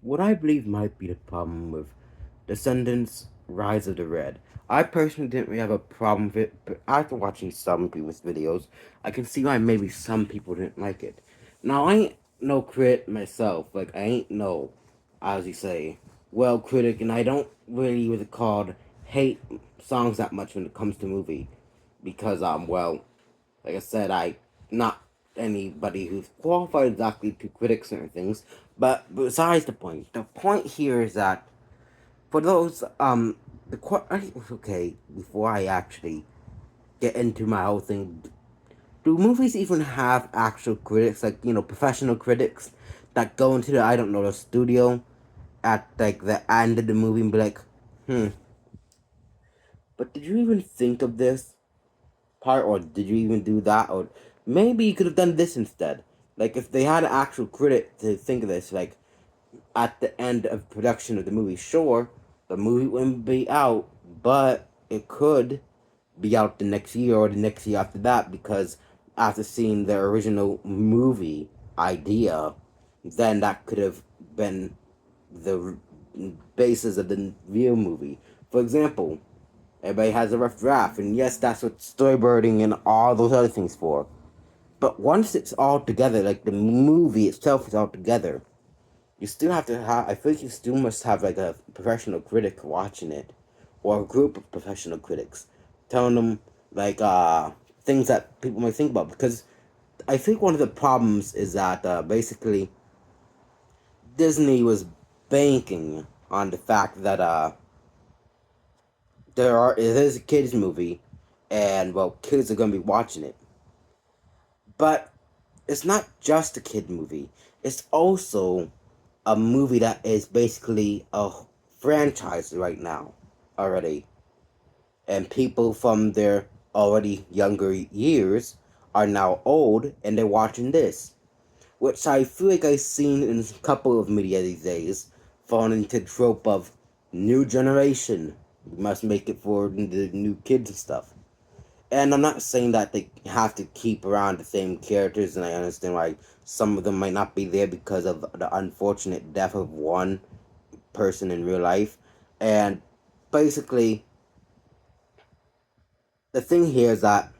what I believe might be the problem with Descendants Rise of the Red. I personally didn't really have a problem with it, but after watching some previous videos, I can see why maybe some people didn't like it. Now, I ain't no critic myself. Like, I ain't no, as you say, well critic, and I don't really what's it called hate songs that much when it comes to movie. Because, well, like I said, I not anybody who's qualified exactly to critic certain things. But besides the point, the point here is that for those okay, before I actually get into my whole thing, do movies even have actual critics, like professional critics that go into the I don't know the studio at like the end of the movie and be like, hmm, but did you even think of this part, or did you even do that, or maybe you could have done this instead? Like if they had an actual critic to think of this, like at the end of production of the movie, sure, the movie wouldn't be out, but it could be out the next year or the next year after that, because after seeing the original movie idea, then that could have been the basis of the real movie. For example, everybody has a rough draft, and yes, that's what storyboarding and all those other things for. But once it's all together, like the movie itself is all together, you still have to have. I think you still must have like a professional critic watching it, or a group of professional critics, telling them like things that people might think about. Because I think one of the problems is that basically Disney was banking on the fact that it is a kids movie, and well, kids are gonna be watching it. But it's not just a kid movie. It's also a movie that is basically a franchise right now already. And people from their already younger years are now old and they're watching this. Which I feel like I've seen in a couple of media these days, falling into the trope of new generation. We must make it for the new kids and stuff. And I'm not saying that they have to keep around the same characters, and I understand why some of them might not be there because of the unfortunate death of one person in real life. And basically, the thing here is that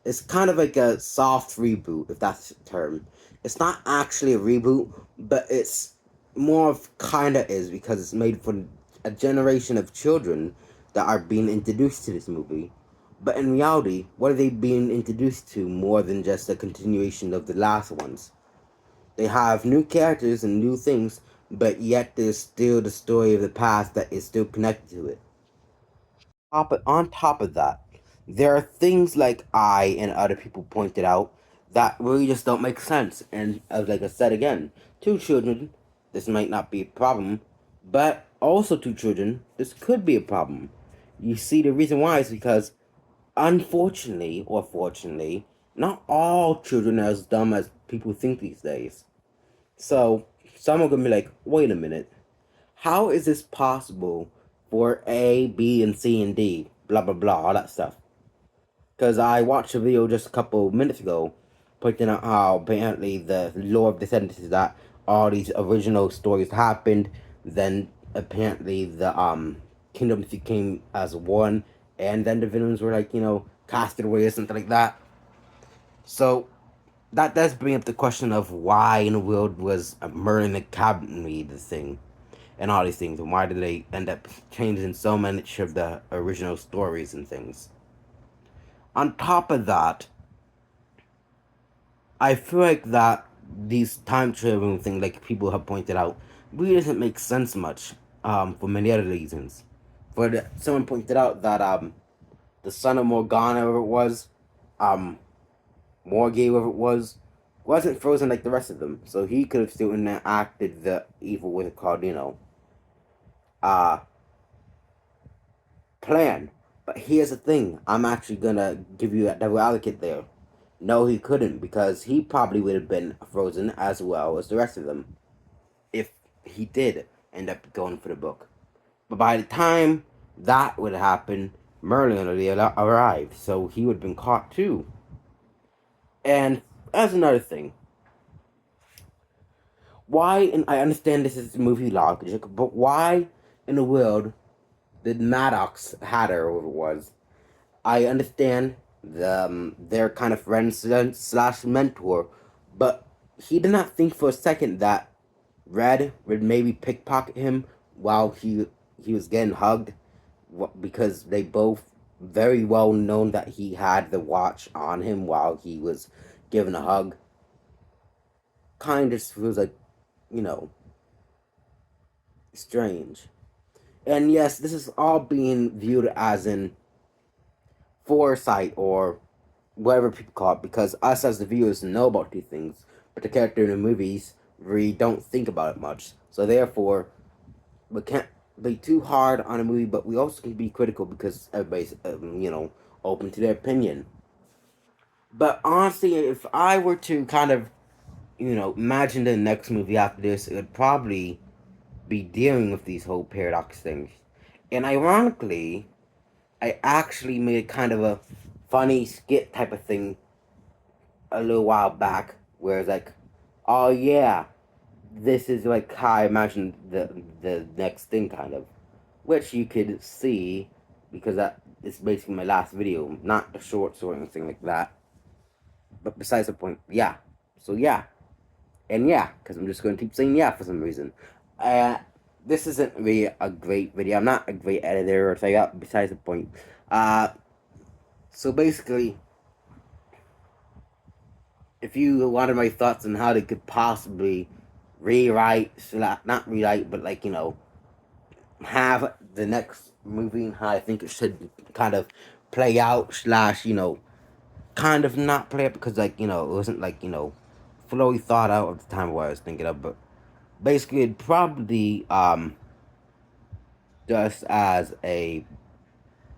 it's kind of like a soft reboot, if that's the term. It's not actually a reboot, but it's more of kinda is, because it's made for a generation of children that are being introduced to this movie. But in reality, what are they being introduced to more than just a continuation of the last ones? They have new characters and new things, but yet there's still the story of the past that is still connected to it. On top of that, there are things like I and other people pointed out that really just don't make sense. And as like I said again, two children, this might not be a problem, but also two children, this could be a problem. You see, the reason why is because, unfortunately or fortunately, not all children are as dumb as people think these days. So some are gonna be like, wait a minute, how is this possible for A, B, and C and D? Blah blah blah, all that stuff. Because I watched a video just a couple minutes ago pointing out how apparently the lore of Descendants is that all these original stories happened, then apparently the kingdoms became as one, and then the villains were like, casted away or something like that. So that does bring up the question of why in the world was Merlin Academy the thing, and all these things, and why did they end up changing so much of the original stories and things. On top of that, I feel like that these time traveling thing, like people have pointed out, really doesn't make sense much. For many other reasons. Someone pointed out that the son of Morgana, whatever it was, um, Morgay, whatever it was, wasn't frozen like the rest of them, so he could have still enacted the evil, what it called, uh, plan. But here's the thing: I'm actually gonna give you that devil advocate there. No, he couldn't, because he probably would have been frozen as well as the rest of them if he did end up going for the book. But by the time that would happen, Merlin already arrived, so he would have been caught too. And as another thing, why, and I understand this is movie logic, but why in the world did Maddox Hatter, or whoever it was, I understand their kind of friend slash mentor, but he did not think for a second that Red would maybe pickpocket him while he was getting hugged, because they both very well known that he had the watch on him while he was given a hug. Kind of feels like, you know, strange. And yes, this is all being viewed as in foresight or whatever people call it, because us as the viewers know about these things, but the character in the movies really don't think about it much. So therefore, we can't be too hard on a movie, but we also can be critical because everybody's open to their opinion. But honestly, if I were to kind of imagine the next movie after this, it would probably be dealing with these whole paradox things. And ironically, I actually made kind of a funny skit type of thing a little while back, where it's like, oh yeah, this is like how I imagine the next thing, kind of, which you could see because that is basically my last video, not the shorts or anything like that. But besides the point, yeah. So yeah, and yeah, because I'm just going to keep saying yeah for some reason. Uh, this isn't really a great video. I'm not a great editor or something like that. Besides the point. Uh, so basically, if you wanted my thoughts on how they could possibly rewrite, not rewrite, but like have the next movie and how I think it should kind of play out slash kind of not play it, because like it wasn't like fully thought out at the time of what I was thinking of, but basically it'd probably just as a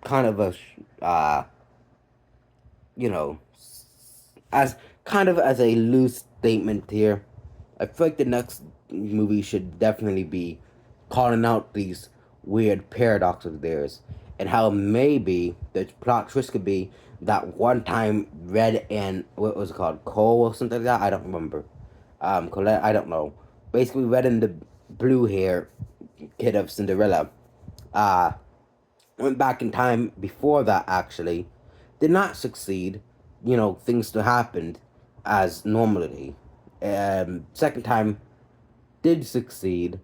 kind of a you know as kind of as a loose statement here. I feel like the next movie should definitely be calling out these weird paradoxes of theirs, and how maybe the plot twist could be that one time Red and what was it called, Cole or something like that. I don't remember. Colette. I don't know. Basically, Red and the blue hair kid of Cinderella, uh, went back in time before that. Actually, did not succeed. Things still happened as normally. Second time did succeed,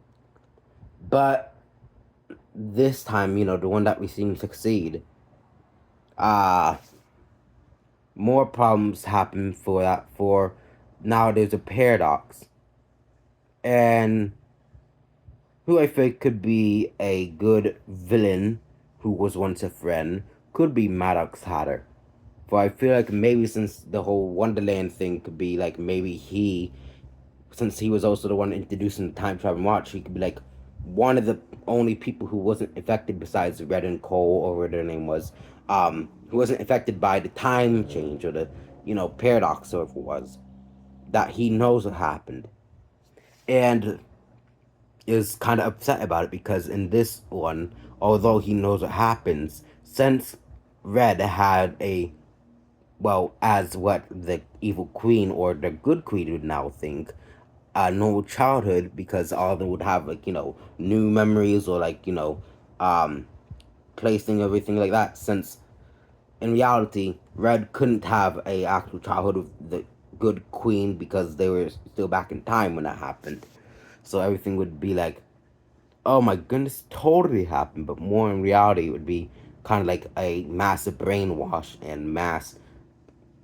but this time, the one that we seen succeed, uh, more problems happen for that. For now, there's a paradox, and who I think could be a good villain who was once a friend could be Maddox Hatter. For I feel like maybe since the whole Wonderland thing could be like maybe since he was also the one introducing the time travel watch, he could be like one of the only people who wasn't affected besides Red and Cole or whatever their name was, who wasn't affected by the time change or the paradox or if it was that he knows what happened, and is kind of upset about it because in this one, although he knows what happens, since Red had a as what the evil queen or the good queen would now think, normal childhood, because all of them would have like new memories or like um placing everything like that. Since in reality, Red couldn't have a actual childhood with the good queen because they were still back in time when that happened. So everything would be like, oh my goodness, totally happened. But more in reality, it would be kind of like a massive brainwash and mass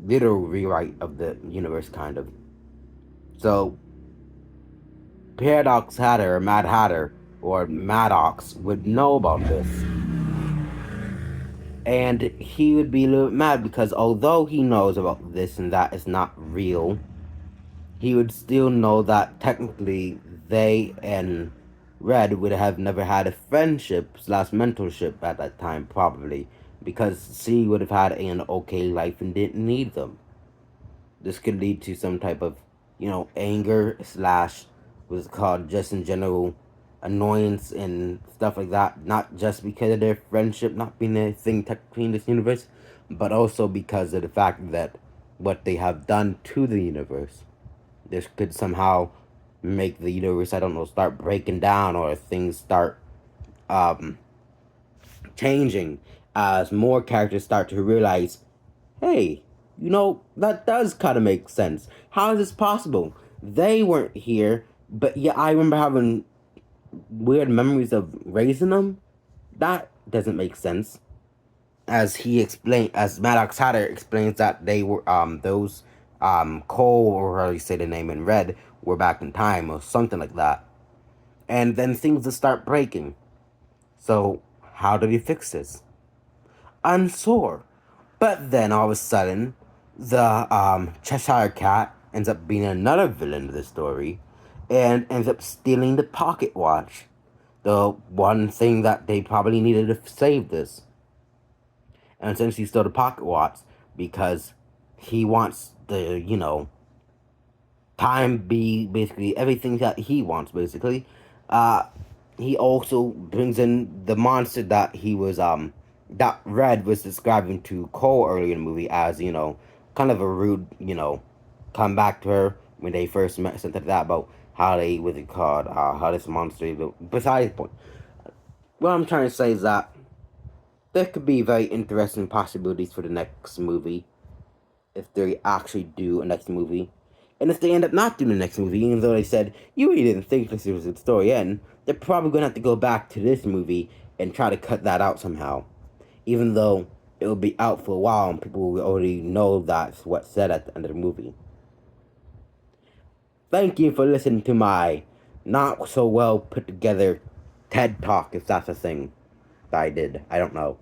literal rewrite of the universe, kind of. So Paradox Hatter or Mad Hatter or Maddox would know about this. And he would be a little mad because although he knows about this and that is not real, he would still know that technically they and Red would have never had a friendship slash mentorship at that time, probably, because she would have had an okay life and didn't need them. This could lead to some type of, anger slash what's called just in general annoyance and stuff like that. Not just because of their friendship not being a thing technically in this universe, but also because of the fact that what they have done to the universe. This could somehow make the universe, I don't know, start breaking down, or things start um, changing as more characters start to realize, hey, that does kind of make sense. How is this possible? They weren't here, but yeah, I remember having weird memories of raising them. That doesn't make sense. As Maddox Hatter explains that they were those Cole, or how you say the name in red, were back in time or something like that. And then things just start breaking. So how do we fix this? Unsure. But then all of a sudden, the Cheshire Cat ends up being another villain of the story, and ends up stealing the pocket watch, the one thing that they probably needed to save this. And essentially stole the pocket watch because he wants the, time be basically everything that he wants, basically. Uh, he also brings in the monster that he was, that Red was describing to Cole earlier in the movie as, kind of a rude, come back to her when they first met, something like that, about how they, what's it called, how this monster, besides the point. What I'm trying to say is that there could be very interesting possibilities for the next movie if they actually do a next movie. And if they end up not doing the next movie, even though they said, you really didn't think this was the story end, they're probably going to have to go back to this movie and try to cut that out somehow. Even though it will be out for a while and people will already know that's what's said at the end of the movie. Thank you for listening to my not so well put together TED Talk, if that's a thing that I did. I don't know.